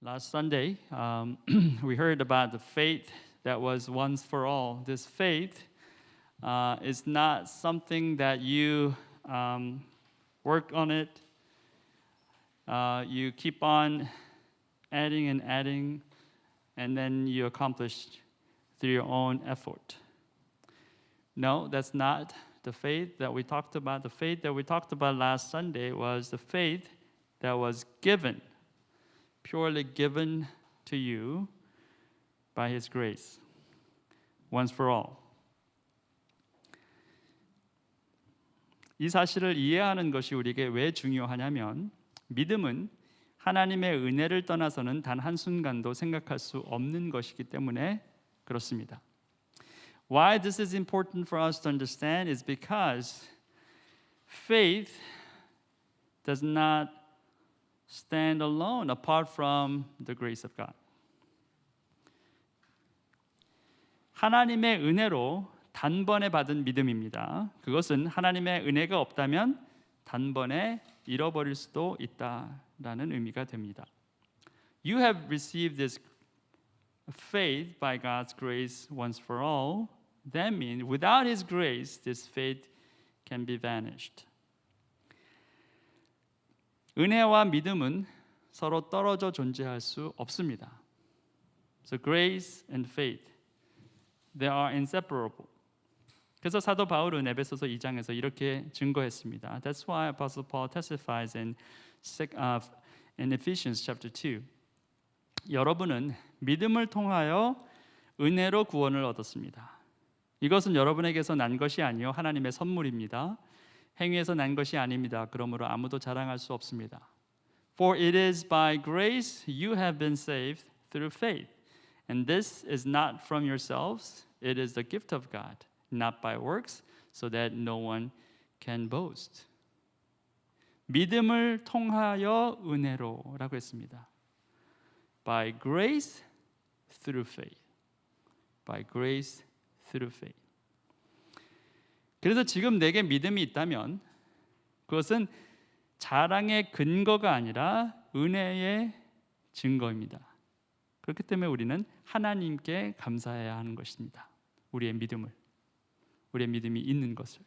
Last Sunday, we heard about the faith that was once for all. This faith is not something that you work on it. You keep on adding and adding, and then you accomplish through your own effort. No, that's not the faith that we talked about. The faith that we talked about last Sunday was the faith that was given, purely given to you by His grace, once for all. 이 사실을 이해하는 것이 우리에게 왜 중요하냐면 믿음은 하나님의 은혜를 떠나서는 단 한순간도 생각할 수 없는 것이기 때문에 그렇습니다. Why this is important for us to understand is because faith does not stand alone apart from the grace of God. 하나님의 은혜로 단번에 받은 믿음입니다. 그것은 하나님의 은혜가 없다면 단번에 잃어버릴 수도 있다라는 의미가 됩니다. You have received this faith by God's grace once for all. That means without His grace, this faith can be vanished. 은혜와 믿음은 서로 떨어져 존재할 수 없습니다. So grace and faith, they are inseparable. 그래서 사도 바울은 에베소서 2장에서 이렇게 증거했습니다. That's why Apostle Paul testifies in Ephesians chapter 2. 여러분은 믿음을 통하여 은혜로 구원을 얻었습니다. 이것은 여러분에게서 난 것이 아니요 하나님의 선물입니다. 행위에서 난 것이 아닙니다. 그러므로 아무도 자랑할 수 없습니다. For it is by grace you have been saved through faith. And this is not from yourselves. It is the gift of God, not by works, so that no one can boast. 믿음을 통하여 은혜로라고 했습니다. By grace through faith. By grace through faith. 그래서 지금 내게 믿음이 있다면 그것은 자랑의 근거가 아니라 은혜의 증거입니다. 그렇기 때문에 우리는 하나님께 감사해야 하는 것입니다. 우리의 믿음이 있는 것을.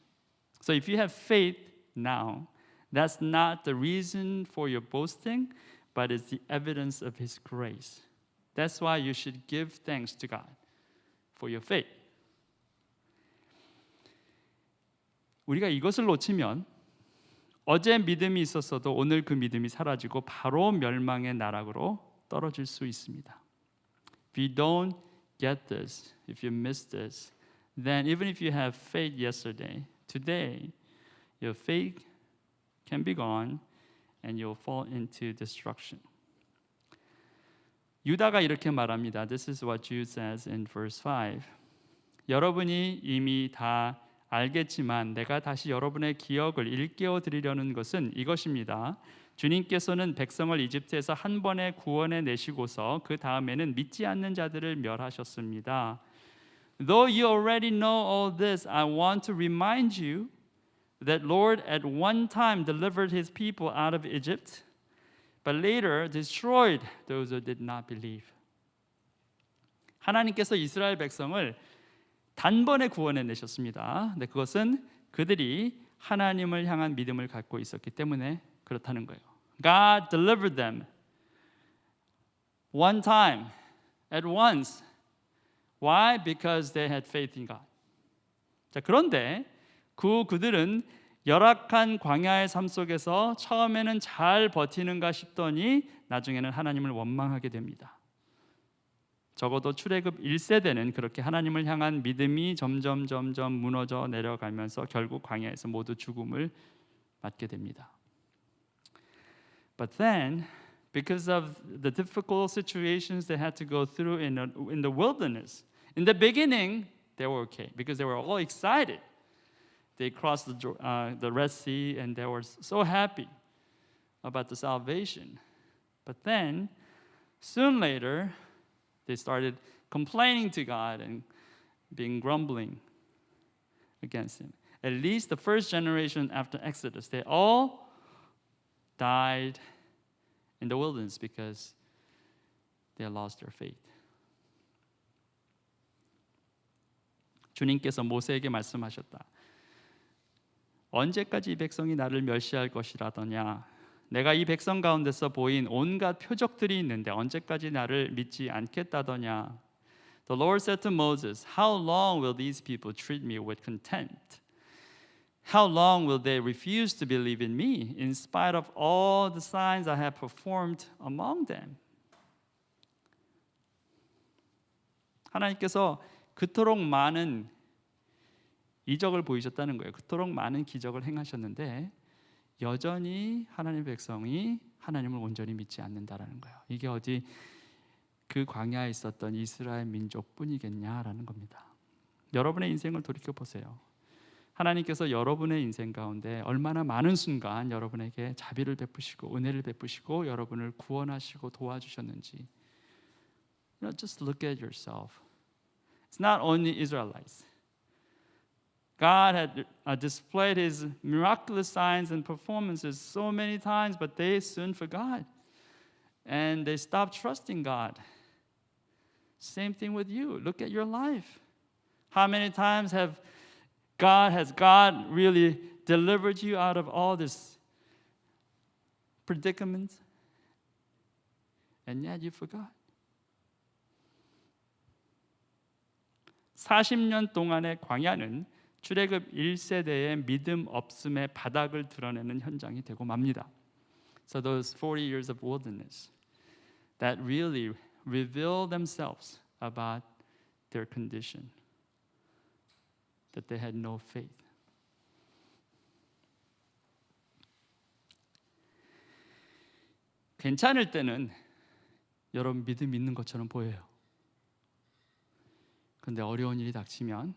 So if you have faith now, that's not the reason for your boasting, but it's the evidence of His grace. That's why you should give thanks to God for your faith. 우리가 이것을 놓치면 어제 믿음이 있었어도 오늘 그 믿음이 사라지고 바로 멸망의 나락으로 떨어질 수 있습니다. If you don't get this, if you miss this, then even if you have faith yesterday, today your faith can be gone and you'll fall into destruction. 유다가 이렇게 말합니다. This is what Jude says in verse 5. 여러분이 이미 다 알겠지만 내가 다시 여러분의 기억을 일깨워 드리려는 것은 이것입니다. 주님께서는 백성을 이집트에서 한 번에 구원해 내시고서 그 다음에는 믿지 않는 자들을 멸하셨습니다. Though you already know all this, I want to remind you that Lord at one time delivered His people out of Egypt, but later destroyed those who did not believe. 하나님께서 이스라엘 백성을 단번에 구원해 내셨습니다. 근데 그것은 그들이 하나님을 향한 믿음을 갖고 있었기 때문에 그렇다는 거예요. God delivered them one time, at once. Why? Because they had faith in God. 자, 그런데 그들은 열악한 광야의 삶 속에서 처음에는 잘 버티는가 싶더니 나중에는 하나님을 원망하게 됩니다. 적어도 출애굽 1세대는 그렇게 하나님을 향한 믿음이 점점 무너져 내려가면서 결국 광야에서 모두 죽음을 맞게 됩니다. But then, because of the difficult situations they had to go through in the wilderness, in the beginning they were okay because they were all excited. They crossed the Red Sea and they were so happy about the salvation. But then, soon later, they started complaining to God and being grumbling against Him. At least the first generation after Exodus, they all died in the wilderness because they lost their faith. 주님께서 모세에게 말씀하셨다. 언제까지 이 백성이 나를 멸시할 것이라더냐. 내가 이 백성 가운데서 보인 온갖 표적들이 있는데 언제까지 나를 믿지 않겠다더냐. The Lord said to Moses, How long will these people treat me with contempt? How long will they refuse to believe in me in spite of all the signs I have performed among them? 하나님께서 그토록 많은 이적을 보이셨다는 거예요. 그토록 많은 기적을 행하셨는데 여전히 하나님의 백성이 하나님을 온전히 믿지 않는다라는 거예요. 이게 어디 그 광야에 있었던 이스라엘 민족뿐이겠냐라는 겁니다. 여러분의 인생을 돌이켜 보세요. 하나님께서 여러분의 인생 가운데 얼마나 많은 순간 여러분에게 자비를 베푸시고 은혜를 베푸시고 여러분을 구원하시고 도와주셨는지. Just look at yourself. It's not only Israelites. God had displayed His miraculous signs and performances so many times, but they soon forgot. And they stopped trusting God. Same thing with you. Look at your life. How many times has God really delivered you out of all this predicaments? And yet you forgot. 40년 동안의 광야는 출애굽 1세대의 믿음 없음의 바닥을 드러내는 현장이 되고 맙니다. So those 40 years of wilderness that really reveal themselves about their condition, that they had no faith. 괜찮을 때는 여러분 믿음 있는 것처럼 보여요. 그런데 어려운 일이 닥치면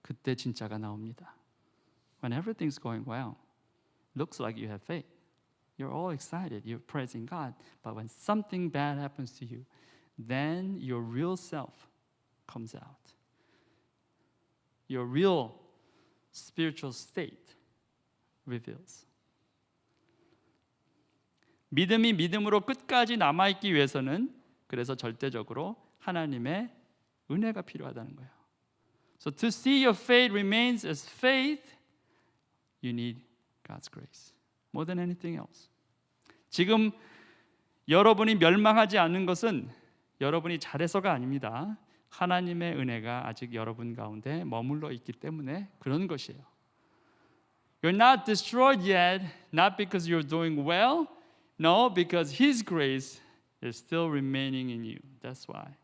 그때 진짜가 나옵니다. When everything's going well, looks like you have faith. You're all excited. You're praising God. But when something bad happens to you, then your real self comes out. Your real spiritual state reveals. 믿음이 믿음으로 끝까지 남아있기 위해서는 그래서 절대적으로 하나님의 은혜가 필요하다는 거예요. So to see your faith remains as faith, you need God's grace more than anything else. 지금 여러분이 멸망하지 않는 것은 여러분이 잘해서가 아닙니다. 하나님의 은혜가 아직 여러분 가운데 머물러 있기 때문에 그런 것이에요. You're not destroyed yet, not because you're doing well, no, because His grace is still remaining in you. That's why.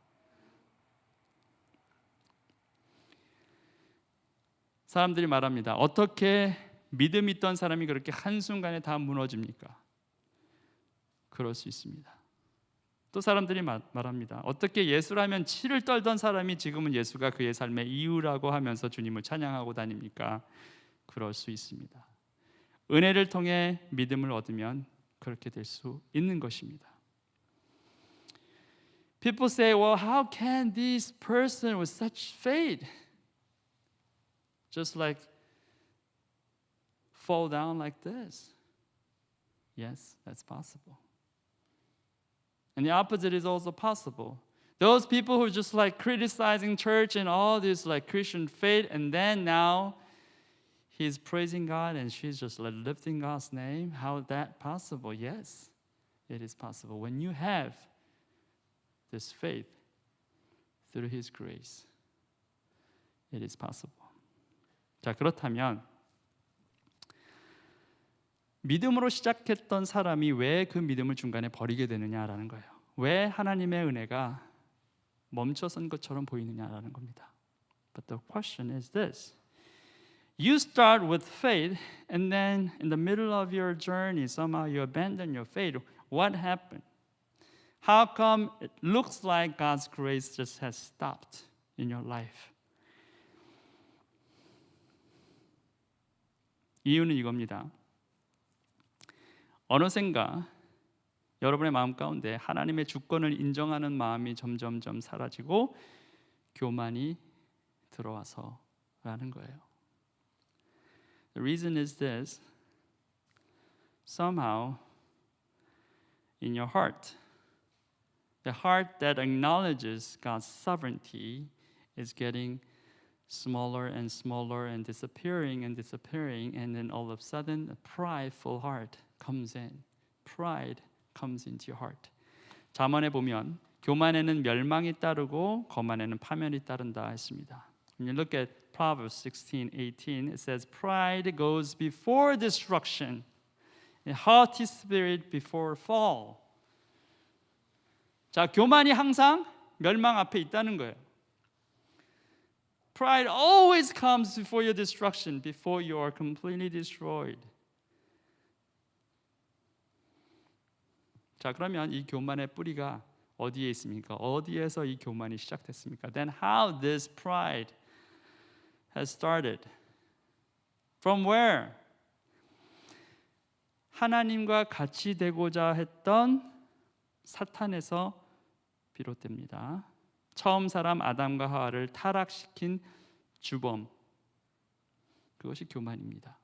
사람들이 말합니다. 어떻게 믿음 있던 사람이 그렇게 한순간에 다 무너집니까? 그럴 수 있습니다. 또 사람들이 말합니다. 어떻게 예수라면 치를 떨던 사람이 지금은 예수가 그의 삶의 이유라고 하면서 주님을 찬양하고 다닙니까? 그럴 수 있습니다. 은혜를 통해 믿음을 얻으면 그렇게 될 수 있는 것입니다. People say, well, how can this person with such faith just like fall down like this? Yes, that's possible. And the opposite is also possible. Those people who are just like criticizing church and all this like Christian faith, and then now he's praising God and she's just like lifting God's name. How is that possible? Yes, it is possible. When you have this faith through His grace, it is possible. 자, 그렇다면 믿음으로 시작했던 사람이 왜 그 믿음을 중간에 버리게 되느냐라는 거예요. 왜 하나님의 은혜가 멈춰선 것처럼 보이느냐라는 겁니다. But the question is this. You start with faith and then in the middle of your journey somehow you abandon your faith. What happened? How come it looks like God's grace just has stopped in your life? 이유는 이겁니다. 어느샌가 여러분의 마음 가운데 하나님의 주권을 인정하는 마음이 점점점 사라지고 교만이 들어와서라는 거예요. The reason is this. Somehow in your heart The heart that acknowledges God's sovereignty is getting smaller and smaller and disappearing, and then all of a sudden a prideful heart comes in. Pride comes into your heart. 잠언에 보면 교만에는 멸망이 따르고 거만에는 파멸이 따른다 했습니다. When you look at Proverbs 16:18, it says, "Pride goes before destruction, a haughty spirit before fall." 자, 교만이 항상 멸망 앞에 있다는 거예요. Pride always comes before your destruction, before you are completely destroyed. 자, 그러면 이 교만의 뿌리가 어디에 있습니까? 어디에서 이 교만이 시작됐습니까? Then how this pride has started? From where? 하나님과 같이 되고자 했던 사탄에서 비롯됩니다. 처음 사람 아담과 하와를 타락시킨 주범, 그것이 교만입니다.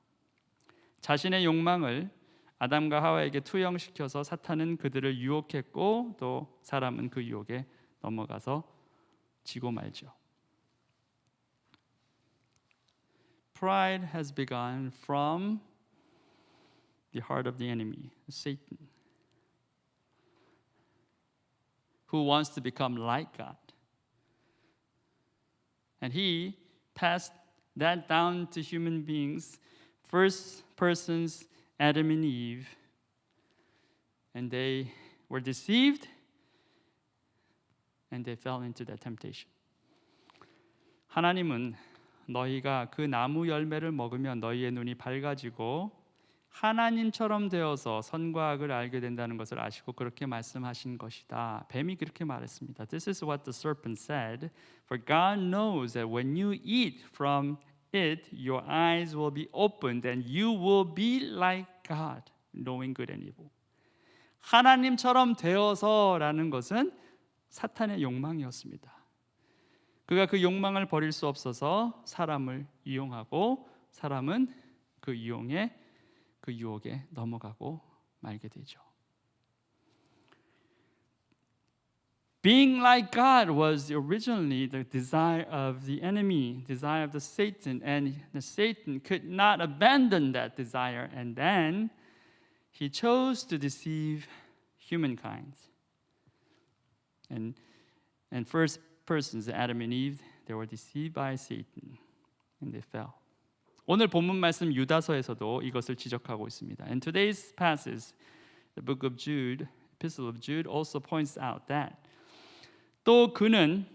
자신의 욕망을 아담과 하와에게 투영시켜서 사탄은 그들을 유혹했고 또 사람은 그 유혹에 넘어가서 지고 말죠. Pride has begun from the heart of the enemy, Satan, who wants to become like God. And he passed that down to human beings, first persons, Adam and Eve, and they were deceived and they fell into that temptation. 하나님은 너희가 그 나무 열매를 먹으면 너희의 눈이 밝아지고 하나님처럼 되어서 선과 악을 알게 된다는 것을 아시고 그렇게 말씀하신 것이다. 뱀이 그렇게 말했습니다. This is what the serpent said. For God knows that when you eat from it, your eyes will be opened and you will be like God, knowing good and evil. 하나님처럼 되어서라는 것은 사탄의 욕망이었습니다. 그가 그 욕망을 버릴 수 없어서 사람을 이용하고 사람은 그 유혹에 넘어가고 말게 되죠. Being like God was originally the desire of the enemy, desire of the Satan, and the Satan could not abandon that desire, and then he chose to deceive humankind. And first persons, Adam and Eve, they were deceived by Satan, and they fell. 오늘 본문 말씀 유다서에서도 이것을 지적하고 있습니다. And today's passage, the book of Jude, epistle of Jude, also points out that 또 그는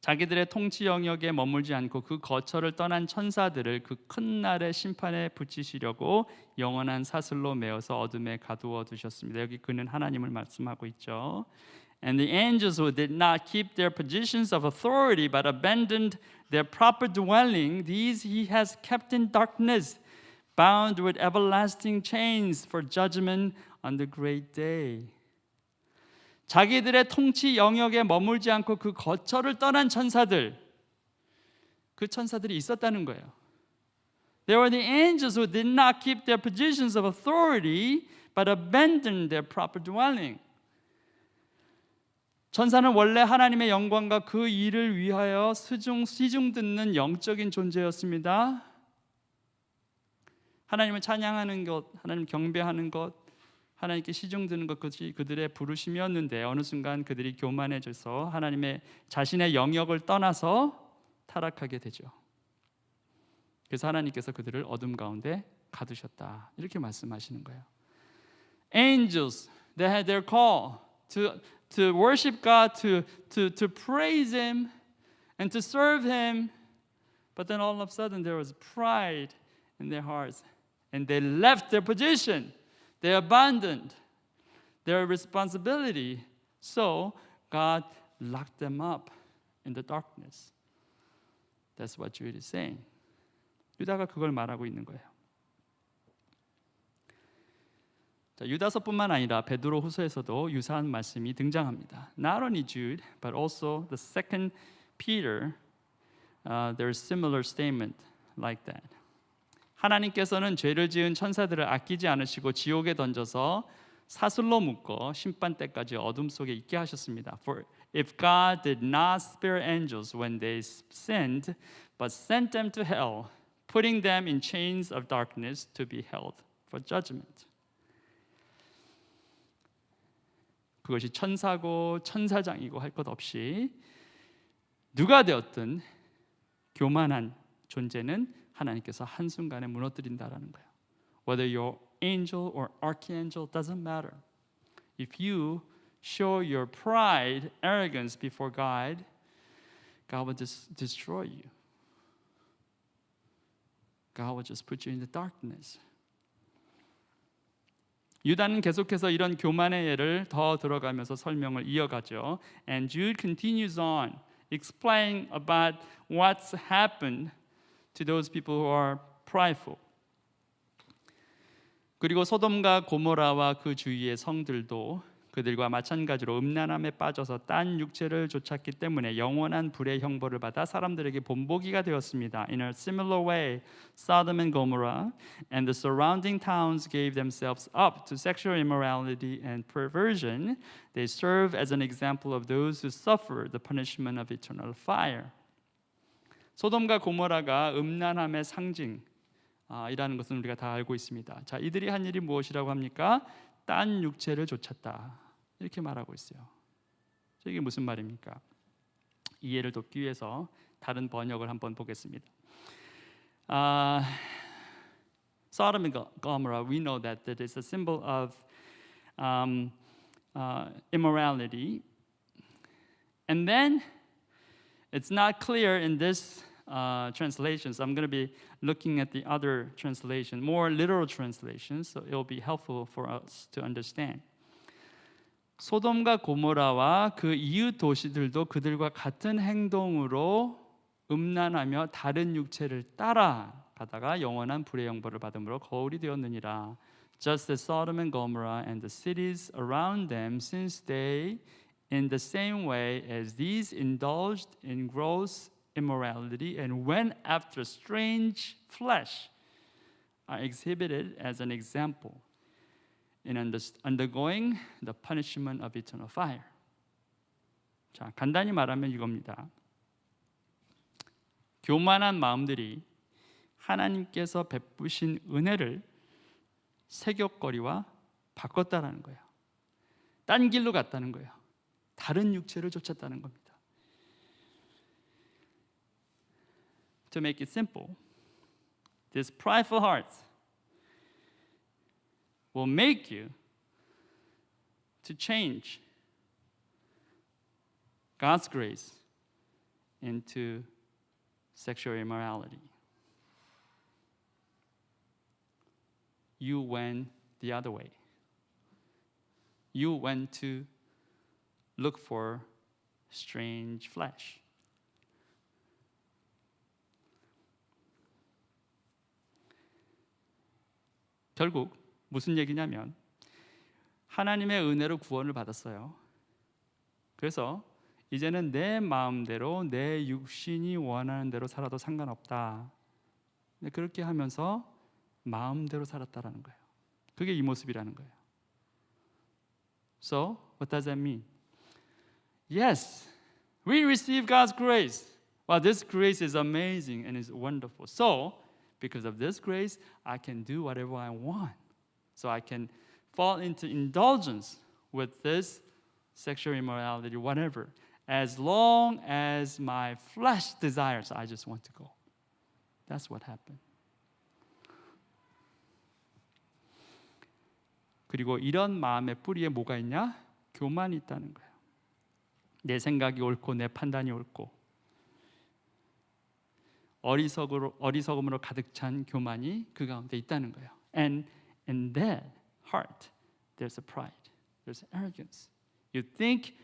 자기들의 통치 영역에 머물지 않고 그 거처를 떠난 천사들을 그 큰 날의 심판에 붙이시려고 영원한 사슬로 메어서 어둠에 가두어 두셨습니다. 여기 그는 하나님을 말씀하고 있죠. And the angels who did not keep their positions of authority but abandoned their proper dwelling, these he has kept in darkness, bound with everlasting chains for judgment on the great day. 자기들의 통치 영역에 머물지 않고 그 거처를 떠난 천사들, 그 천사들이 있었다는 거예요. There were the angels who did not keep their positions of authority but abandoned their proper dwelling. 천사는 원래 하나님의 영광과 그 일을 위하여 시중 듣는 영적인 존재였습니다. 하나님을 찬양하는 것, 하나님 경배하는 것, 하나님께 시중 듣는 것, 그것이 그들의 부르심이었는데 어느 순간 그들이 교만해져서 하나님의 자신의 영역을 떠나서 타락하게 되죠. 그래서 하나님께서 그들을 어둠 가운데 가두셨다. 이렇게 말씀하시는 거예요. Angels, they had their call to worship God, to praise Him, and to serve Him. But then all of a sudden there was pride in their hearts, and they left their position. They abandoned their responsibility. So God locked them up in the darkness. That's what Jude is saying. 유다가 그걸 말하고 있는 거예요. 자, 유다서뿐만 아니라 베드로 후서에서도 유사한 말씀이 등장합니다. Not only Jude, but also the second Peter, there's similar statement like that. 하나님께서는 죄를 지은 천사들을 아끼지 않으시고 지옥에 던져서 사슬로 묶어 심판 때까지 어둠 속에 있게 하셨습니다. For if God did not spare angels when they sinned, but sent them to hell, putting them in chains of darkness to be held for judgment. 그것이 천사고 천사장이고 할 것 없이 누가 되었든 교만한 존재는 하나님께서 한순간에 무너뜨린다라는 거예요. Whether you're angel or archangel doesn't matter. If you show your pride, arrogance before God, God will just destroy you. God will just put you in the darkness. 유다는 계속해서 이런 교만의 예를 더 들어가면서 설명을 이어가죠. And Jude continues on explaining about what's happened to those people who are prideful. 그리고 소돔과 고모라와 그 주위의 성들도 그들과 마찬가지로 음란함에 빠져서 딴 육체를 좇았기 때문에 영원한 불의 형벌을 받아 사람들에게 본보기가 되었습니다. In a similar way, Sodom and Gomorrah and the surrounding towns gave themselves up to sexual immorality and perversion. They serve as an example of those who suffer the punishment of eternal fire. 소돔과 고모라가 음란함의 상징이라는 것은 우리가 다 알고 있습니다. 자, 이들이 한 일이 무엇이라고 합니까? 딴 육체를 좇았다. 이렇게 말하고 있어요. 이게 무슨 말입니까? 이해를 돕기 위해서 다른 번역을 한번 보겠습니다. Sodom and Gomorrah, we know that is a symbol of immorality. And then it's not clear in this translation, so I'm going to be looking at the other translation, more literal translations, so it will be helpful for us to understand. 소돔과 고모라와 그 이웃 도시들도 그들과 같은 행동으로 음란하며 다른 육체를 따라가다가 영원한 불의 형벌을 받음으로 거울이 되었느니라. Just as Sodom and Gomorrah and the cities around them, since they, in the same way as these, indulged in gross immorality and went after strange flesh, are exhibited as an example in undergoing the punishment of eternal fire. 자, 간단히 말하면 이겁니다. 교만한 마음들이 하나님께서 베푸신 은혜를 세격거리와 바꿨다라는 거예요. 딴 길로 갔다는 거예요. 다른 육체를 좇았다는 겁니다. To make it simple, these prideful hearts will make you to change God's grace into sexual immorality. You went the other way. You went to look for strange flesh. 결국 무슨 얘기냐면 하나님의 은혜로 구원을 받았어요. 그래서 이제는 내 마음대로 내 육신이 원하는 대로 살아도 상관없다. 근데 그렇게 하면서 마음대로 살았다라는 거예요. 그게 이 모습이라는 거예요. So, what does that mean? Yes, we receive God's grace. Well, this grace is amazing and is wonderful. So, because of this grace, I can do whatever I want. So I can fall into indulgence with this sexual immorality, whatever. As long as my flesh desires, I just want to go. That's what happened. 그리고 이런 마음의 뿌리에 뭐가 있냐? 교만이 있다는 거예요. 내 생각이 옳고 내 판단이 옳고 어리석음으로 가득 찬 교만이 그 가운데 있다는 거예요. And in that heart, there's a pride, there's arrogance. You think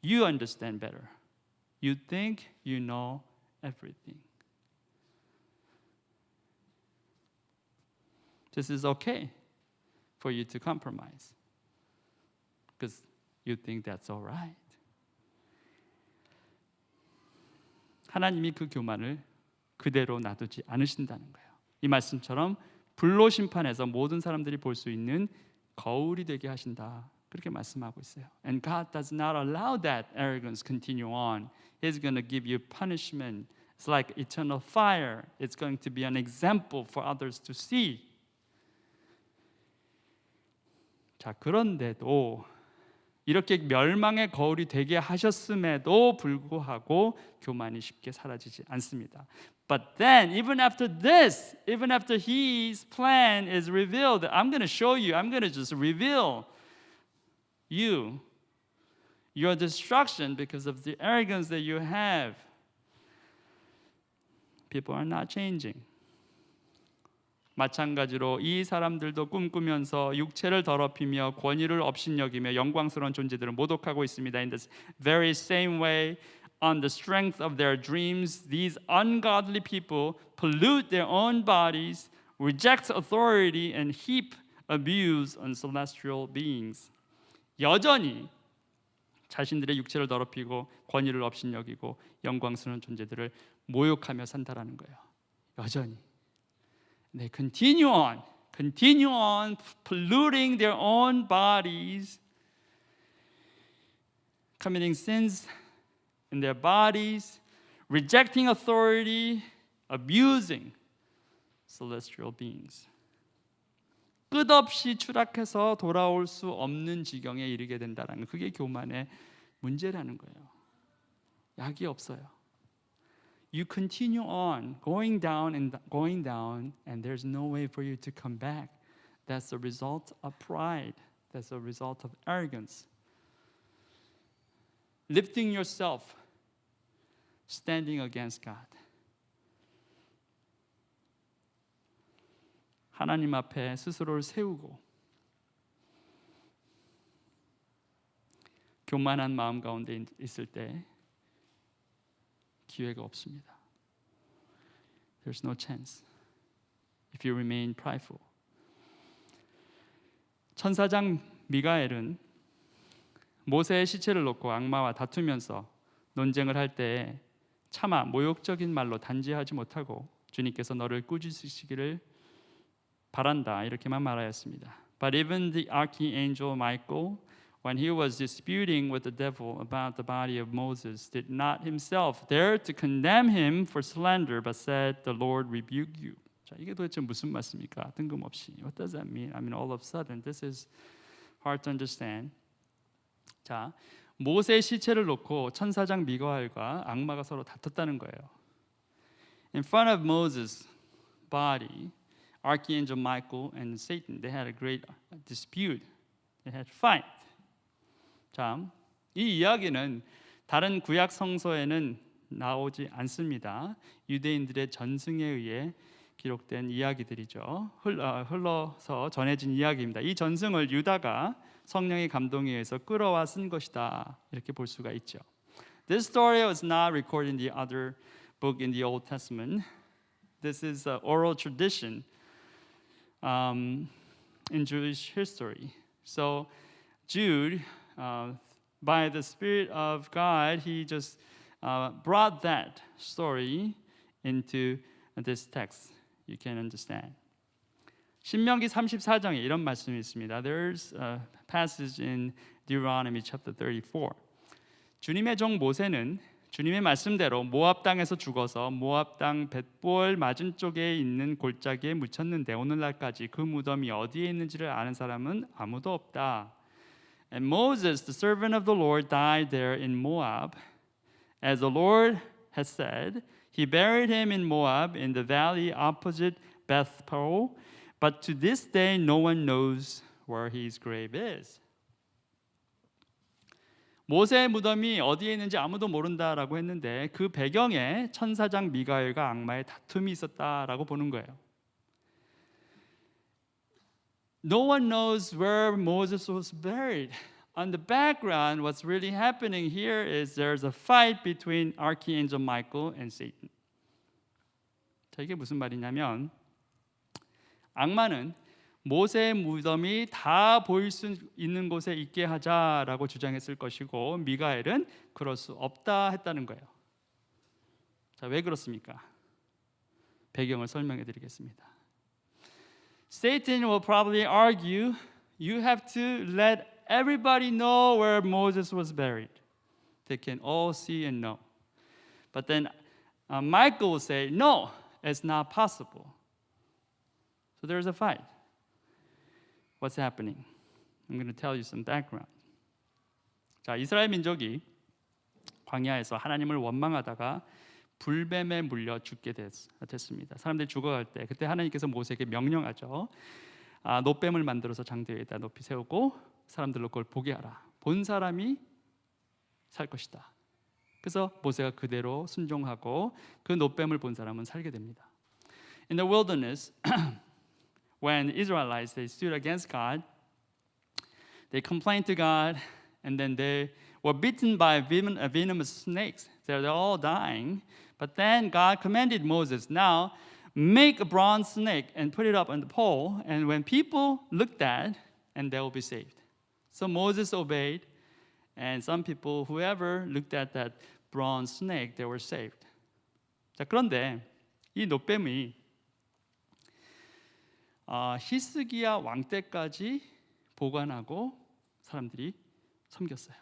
you understand better. You think you know everything. This is okay for you to compromise because you think that's all right. 하나님이 그 교만을 그대로 놔두지 않으신다는 거예요. 이 말씀처럼 불로 심판해서 모든 사람들이 볼 수 있는 거울이 되게 하신다. 그렇게 말씀하고 있어요. And God does not allow that arrogance continue on. He's going to give you punishment. It's like eternal fire. It's going to be an example for others to see. 자, 그런데도 이렇게 멸망의 거울이 되게 하셨음에도 불구하고 교만이 쉽게 사라지지 않습니다. But then, even after this, even after His plan is revealed, I'm going to show you, I'm going to just reveal you, your destruction because of the arrogance that you have. People are not changing. 마찬가지로 이 사람들도 꿈꾸면서 육체를 더럽히며 권위를 업신여기며 영광스러운 존재들을 모독하고 있습니다. In the very same way, on the strength of their dreams, these ungodly people pollute their own bodies, reject authority, and heap abuse on celestial beings. 여전히 자신들의 육체를 더럽히고 권위를 업신여기고 영광스러운 존재들을 모욕하며 산다라는 거예요. 여전히. They continue on polluting their own bodies, committing sins in their bodies, rejecting authority, abusing celestial beings. 끝없이 추락해서 돌아올 수 없는 지경에 이르게 된다는 그게 교만의 문제라는 거예요. 약이 없어요. You continue on going down, and there's no way for you to come back. That's the result of pride. That's the result of arrogance. Lifting yourself, standing against God. 하나님 앞에 스스로를 세우고 교만한 마음 가운데 있을 때 기회가 없습니다. There's no chance if you remain prideful. 천사장 미가엘은 모세의 시체를 놓고 악마와 다투면서 논쟁을 할 때 차마 모욕적인 말로 단죄하지 못하고 주님께서 너를 꾸짖으시기를 바란다 이렇게만 말하였습니다. But even the archangel Michael, when he was disputing with the devil about the body of Moses, did not himself dare to condemn him for slander, but said, "The Lord rebuke you." 자, 이게 도대체 무슨 말씀입니까? 뜬금없이. What does that mean? I mean, all of a sudden, this is hard to understand. 자, 모세의 시체를 놓고 천사장 미가엘과 악마가 서로 다퉜다는 거예요. In front of Moses' body, Archangel Michael and Satan, they had a great dispute. They had fight. 자, 이 이야기는 다른 구약 성서에는 나오지 않습니다. 유대인들의 전승에 의해 기록된 이야기들이죠. 흘러서 전해진 이야기입니다. 이 전승을 유다가 성령의 감동에 의해서 끌어와 쓴 것이다. 이렇게 볼 수가 있죠. This story was not recorded in the other book in the Old Testament. This is an oral tradition in Jewish history. So Jude, by the Spirit of God, he just brought that story into this text. You can understand. 신명기 34장에 이런 말씀이 있습니다. There's a passage in Deuteronomy chapter 34. 주님의 종 모세는 주님의 말씀대로 모압 땅에서 죽어서 모압 땅 벳보엘 맞은 쪽에 있는 골짜기에 묻혔는데 오늘날까지 그 무덤이 어디에 있는지를 아는 사람은 아무도 없다. And Moses, the servant of the Lord, died there in Moab. As the Lord had said, he buried him in Moab in the valley opposite Beth Peor. But to this day, no one knows where his grave is. 모세의 무덤이 어디에 있는지 아무도 모른다라고 했는데 그 배경에 천사장 미가엘과 악마의 다툼이 있었다라고 보는 거예요. No one knows where Moses was buried. On the background, what's really happening here is there's a fight between Archangel Michael and Satan. 자, 이게 무슨 말이냐면 악마는 모세의 무덤이 다 보일 수 있는 곳에 있게 하자라고 주장했을 것이고 미가엘은 그럴 수 없다 했다는 거예요. 자, 왜 그렇습니까? 배경을 설명해 드리겠습니다. Satan will probably argue, you have to let everybody know where Moses was buried. They can all see and know. But then Michael will say, no, it's not possible. So there's a fight. What's happening? I'm going to tell you some background. 자, 이스라엘 민족이 광야에서 하나님을 원망하다가 불뱀에 물려 죽게 됐습니다. 사람들이 죽어갈 때 그때 하나님께서 모세에게 명령하죠. 노뱀을 만들어서 장대 위에다 높이 세우고 사람들로 그걸 보게 하라. 본 사람이 살 것이다. 그래서 모세가 그대로 순종하고 그 노뱀을 본 사람은 살게 됩니다. In the wilderness, when Israelites they stood against God, they complained to God, and then they were bitten by venomous snakes. They're all dying. But then God commanded Moses, now make a bronze snake and put it up on the pole, and when people look at, and they will be saved. So Moses obeyed, and some people, whoever looked at that bronze snake, they were saved. 자, 그런데 이 노뱀이 히스기야 왕 때까지 보관하고 사람들이 섬겼어요.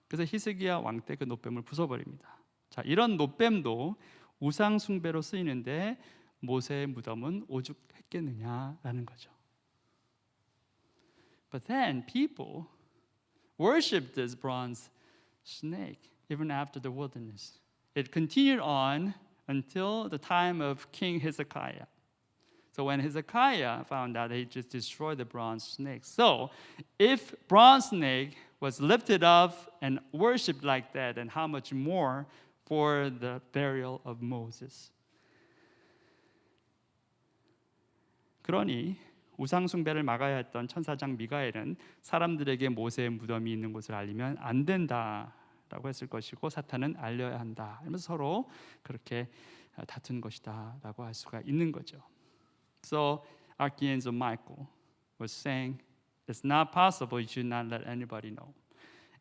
그래서 히스기야 왕 때 그 노뱀을 부숴버립니다. 자, 이런 노뱀도 우상 숭배로 쓰이는데 모세의 무덤은 오죽했겠느냐라는 거죠. But then people worshipped this bronze snake even after the wilderness. It continued on until the time of King Hezekiah. So when Hezekiah found out, he just destroyed the bronze snake. So if bronze snake was lifted up and worshipped like that, then how much more for the burial of Moses? 그러니 우상 숭배를 막아야 했던 천사장 미가엘은 사람들에게 모세의 무덤이 있는 곳을 알리면 안 된다라고 했을 것이고 사탄은 알려야 한다. 이러면서 서로 그렇게 다툰 것이다라고 할 수가 있는 거죠. So Archangel Michael was saying, it's not possible. You should not let anybody know.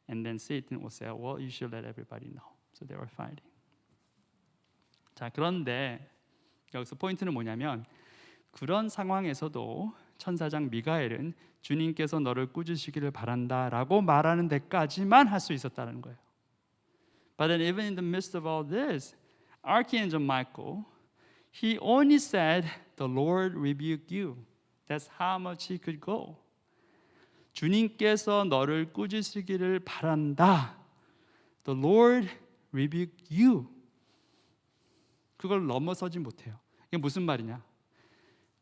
And then Satan will say, well, you should let everybody know. So they were fighting. 자, 그런데 여기서 포인트는 뭐냐면 그런 상황에서도 천사장 미가엘은 주님께서 너를 꾸짖으시기를 바란다라고 말하는 데까지만 할 수 있었다는 거예요. But then even in the midst of all this, Archangel Michael, he only said, the Lord rebuke you. That's how much he could go. 주님께서 너를 꾸짖으시기를 바란다. The Lord rebuke you. 그걸 넘어서지 못해요. 이게 무슨 말이냐?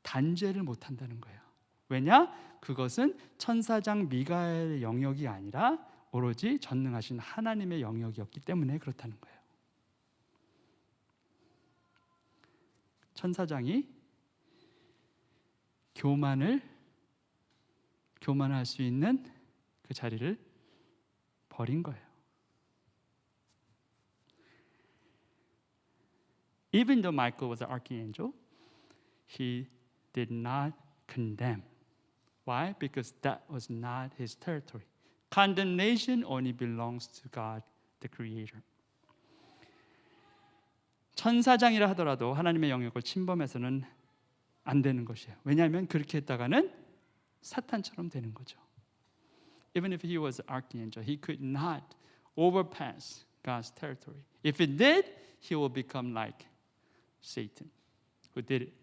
단죄를 못한다는 거예요. 왜냐? 그것은 천사장 미가엘의 영역이 아니라 오로지 전능하신 하나님의 영역이었기 때문에 그렇다는 거예요. 천사장이 교만할 수 있는 그 자리를 버린 거예요. Even though Michael was an archangel, he did not condemn. Why? Because that was not his territory. Condemnation only belongs to God, the Creator. 천사장이라 하더라도 하나님의 영역을 침범해서는 안 되는 것이에요. 왜냐하면 그렇게 했다가는 사탄처럼 되는 거죠. Even if he was an archangel, he could not overpass God's territory. If he did, he will become like Satan, who did it.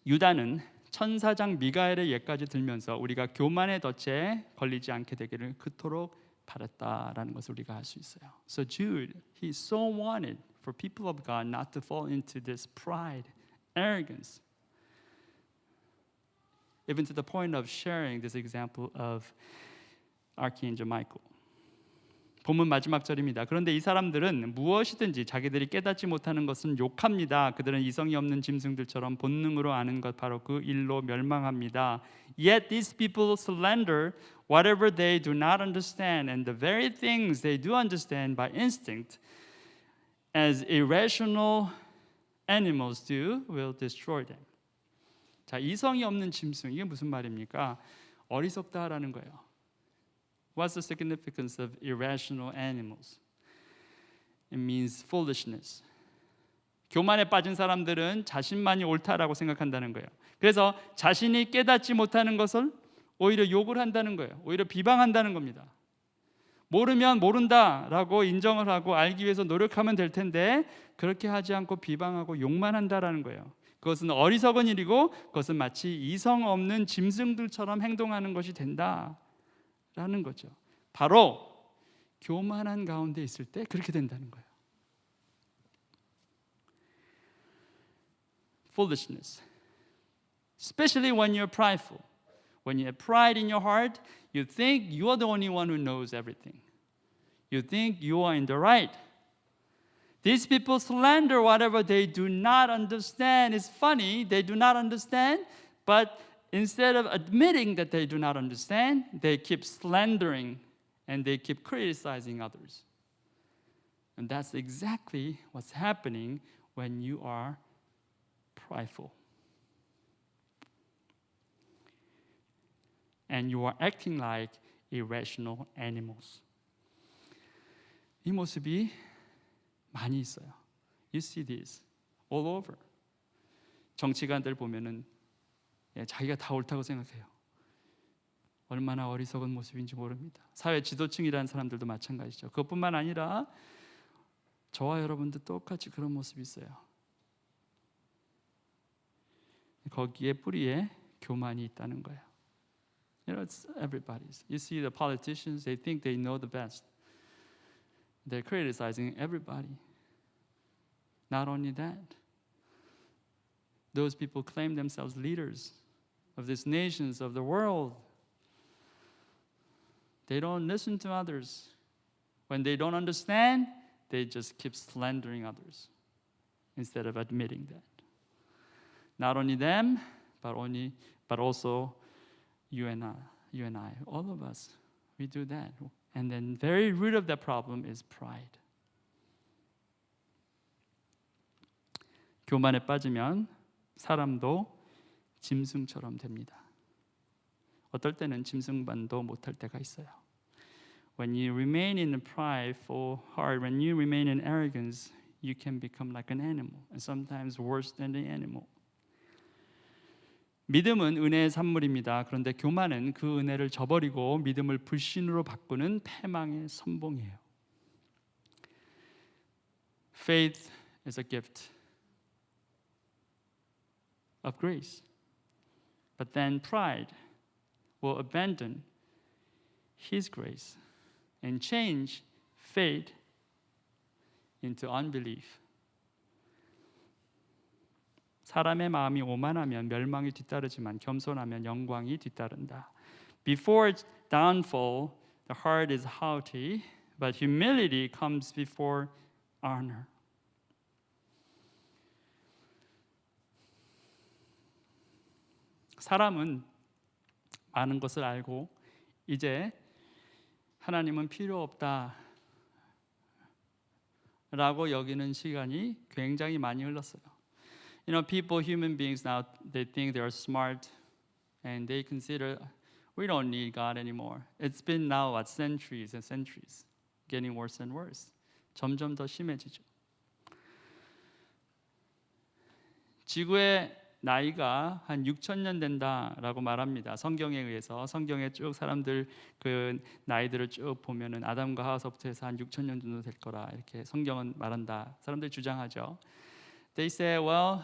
유다는 천사장 미가엘의 예까지 들면서 우리가 교만의 덫에 걸리지 않게 되기를 그토록 바랬다라는 것을 우리가 알 수 있어요. So Jude, he so wanted for people of God not to fall into this pride, arrogance, even to the point of sharing this example of Archangel Michael. 본문 마지막 절입니다. 그런데 이 사람들은 무엇이든지 자기들이 깨닫지 못하는 것은 욕합니다. 그들은 이성이 없는 짐승들처럼 본능으로 아는 것 바로 그 일로 멸망합니다. Yet these people slander whatever they do not understand, and the very things they do understand by instinct, as irrational animals do, will destroy them. 자, 이성이 없는 짐승, 이게 무슨 말입니까? 어리석다라는 거예요. What's the significance of irrational animals? It means foolishness. 교만에 빠진 사람들은 자신만이 옳다라고 생각한다는 거예요. 그래서 자신이 깨닫지 못하는 것을 오히려 욕을 한다는 거예요. 오히려 비방한다는 겁니다. 모르면 모른다라고 인정을 하고 알기 위해서 노력하면 될 텐데 그렇게 하지 않고 비방하고 욕만 한다라는 거예요. 그것은 어리석은 일이고 그것은 마치 이성 없는 짐승들처럼 행동하는 것이 된다라는 거죠. 바로 교만한 가운데 있을 때 그렇게 된다는 거예요. Foolishness. Especially when you're prideful. When you have pride in your heart, you think you are the only one who knows everything. You think you are in the right. These people slander whatever they do not understand. It's funny, they do not understand, but instead of admitting that they do not understand, they keep slandering and they keep criticizing others. And that's exactly what's happening when you are prideful. And you are acting like irrational animals. 이 모습이 많이 있어요. You see this all over. 정치가들 보면은 자기가 다 옳다고 생각해요. 얼마나 어리석은 모습인지 모릅니다. 사회 지도층이라는 사람들도 마찬가지죠. 그것뿐만 아니라 저와 여러분도 똑같이 그런 모습이 있어요. 거기에 뿌리에 교만이 있다는 거예요. You know, it's everybody's. You see the politicians, they think they know the best. They're criticizing everybody. Not only that, those people claim themselves leaders of these nations, of the world. They don't listen to others. When they don't understand, they just keep slandering others instead of admitting that. Not only them, but also you and I, all of us, we do that. And then very root of that problem is pride. 교만에 빠지면 사람도 짐승처럼 됩니다. 어떨 때는 짐승만도 못할 때가 있어요. When you remain in a prideful heart, when you remain in arrogance, you can become like an animal, and sometimes worse than the animal. 믿음은 은혜의 산물입니다. 그런데 교만은 그 은혜를 저버리고 믿음을 불신으로 바꾸는 패망의 선봉이에요. Faith is a gift of grace. But then pride will abandon His grace and change faith into unbelief. 사람의 마음이 오만하면 멸망이 뒤따르지만 겸손하면 영광이 뒤따른다. Before its downfall, the heart is haughty, but humility comes before honor. 사람은 많은 것을 알고 이제 하나님은 필요 없다 라고 여기는 시간이 굉장히 많이 흘렀어요. You know, people, human beings now, they think they are smart and they consider we don't need God anymore. It's been now what, centuries and centuries, getting worse and worse. 점점 더 심해지죠. 지구의 나이가 한 6,000년 된다라고 말합니다. 성경에 의해서 성경에 쭉 사람들 그 나이들을 쭉 보면은 아담과 하와서부터 해서 한 6,000년 정도 될 거라 이렇게 성경은 말한다. 사람들이 주장하죠. They say, well,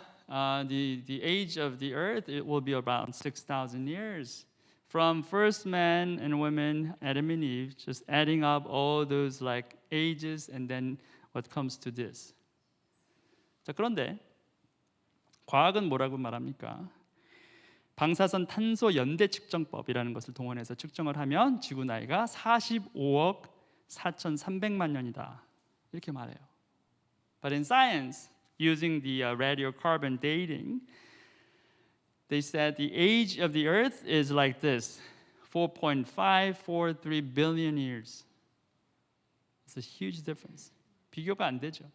the age of the earth it will be about 6,000 years. From first man and women, Adam and Eve, just adding up all those like ages, and then what comes to this. 자, 그런데 과학은 뭐라고 말합니까? 방사선 탄소 연대 측정법이라는 것을 동원해서 측정을 하면 지구 나이가 45억 4,300만 년이다. 이렇게 말해요. But in science, using the radiocarbon dating, they said the age of the earth is like this, 4.543 billion years. It's a huge difference. 비교가 안 되죠.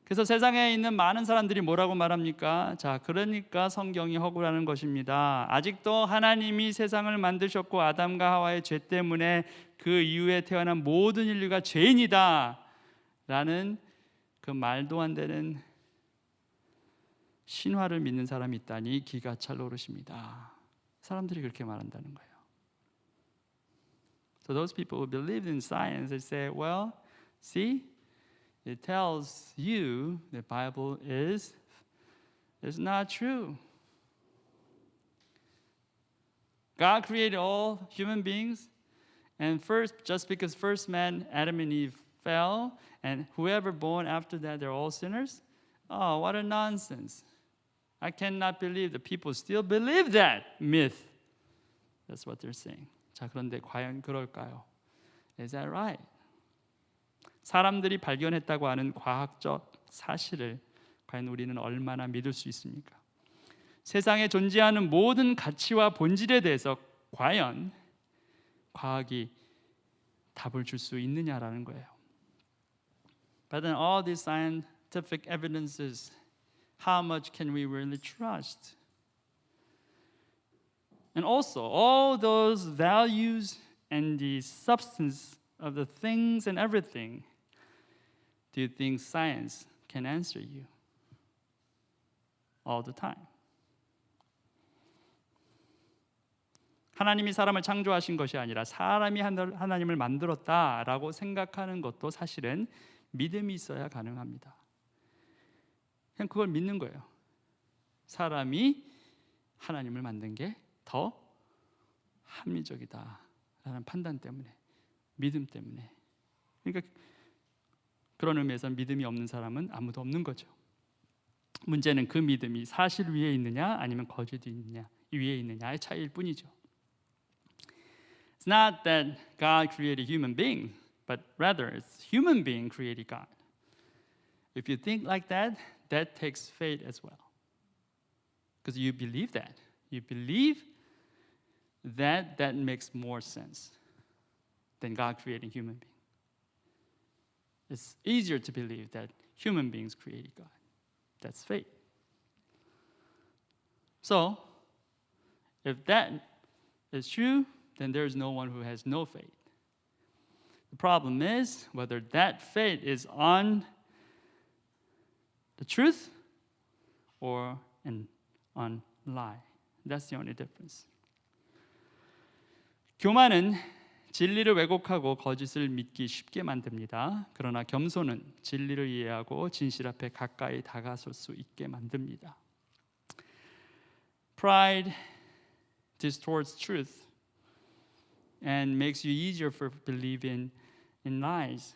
그래서 세상에 있는 많은 사람들이 뭐라고 말합니까? 자, 그러니까 성경이 허구라는 것입니다. 아직도 하나님이 세상을 만드셨고 아담과 하와의 죄 때문에 그 이후에 태어난 모든 인류가 죄인이다 라는 그 말도 안 되는 신화를 믿는 사람이 있다니 기가 찰 노릇입니다. 사람들이 그렇게 말한다는 거예요. So those people who believe in science, they say, well, see, it tells you the Bible is not true. God created all human beings, and just because first man, Adam and Eve, fell, and whoever born after that, they're all sinners. Oh, what a nonsense. I cannot believe that people still believe that myth. That's what they're saying. 자, 그런데 과연 그럴까요? Is that right? 사람들이 발견했다고 하는 과학적 사실을 과연 우리는 얼마나 믿을 수 있습니까? 세상에 존재하는 모든 가치와 본질에 대해서 과연 과학이 답을 줄 수 있느냐라는 거예요. But then all these scientific evidences, how much can we really trust? And also, all those values and the substance of the things and everything, do you think science can answer you all the time? 하나님이 사람을 창조하신 것이 아니라 사람이 하나님을 만들었다라고 생각하는 것도 사실은 믿음이 있어야 가능합니다. 그냥 그걸 믿는 거예요. 사람이 하나님을 만든 게 더 합리적이다라는 판단 때문에, 믿음 때문에. 그러니까 그런 의미에서 믿음이 없는 사람은 아무도 없는 거죠. 문제는 그 믿음이 사실 위에 있느냐 아니면 거짓 위에 있느냐의 차이일 뿐이죠. It's not that God created human beings, but rather it's human being created God. If you think like that, that takes faith as well. Because you believe that. You believe that makes more sense than God creating human beings. It's easier to believe that human beings created God. That's faith. So, if that is true, then there is no one who has no faith. The problem is whether that faith is on the truth or on lie. That's the only difference. 교만은 진리를 왜곡하고 거짓을 믿기 쉽게 만듭니다. 그러나 겸손은 진리를 이해하고 진실 앞에 가까이 다가설 수 있게 만듭니다. Pride distorts truth and makes you easier for believing in lies.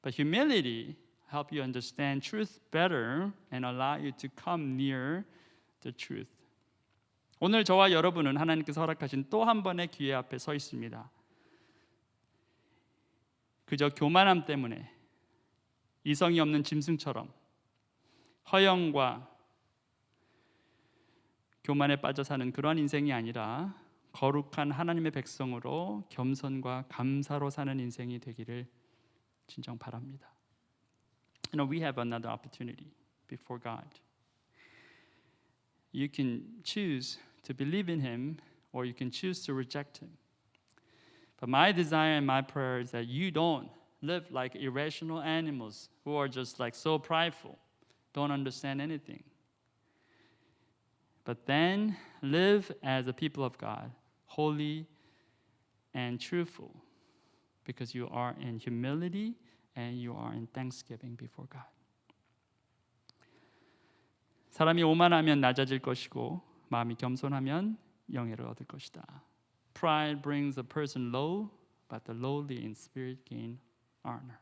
But humility helps you understand truth better and allow you to come near the truth. 오늘 저와 여러분은 하나님께서 허락하신 또 한 번의 기회 앞에 서 있습니다. 그저 교만함 때문에 이성이 없는 짐승처럼 허영과 교만에 빠져 사는 그러한 인생이 아니라 거룩한 하나님의 백성으로 겸손과 감사로 사는 인생이 되기를 진정 바랍니다. You know, we have another opportunity before God. You can choose to believe in Him or you can choose to reject Him. But my desire and my prayer is that you don't live like irrational animals who are just like so prideful, don't understand anything. But then live as a people of God, holy and truthful, because you are in humility and you are in thanksgiving before God. 사람이 오만하면 낮아질 것이고 마음이 겸손하면 영예를 얻을 것이다. Pride brings a person low, but the lowly in spirit gain honor.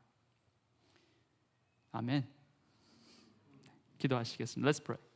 아멘. 기도하시겠습니다. Let's pray.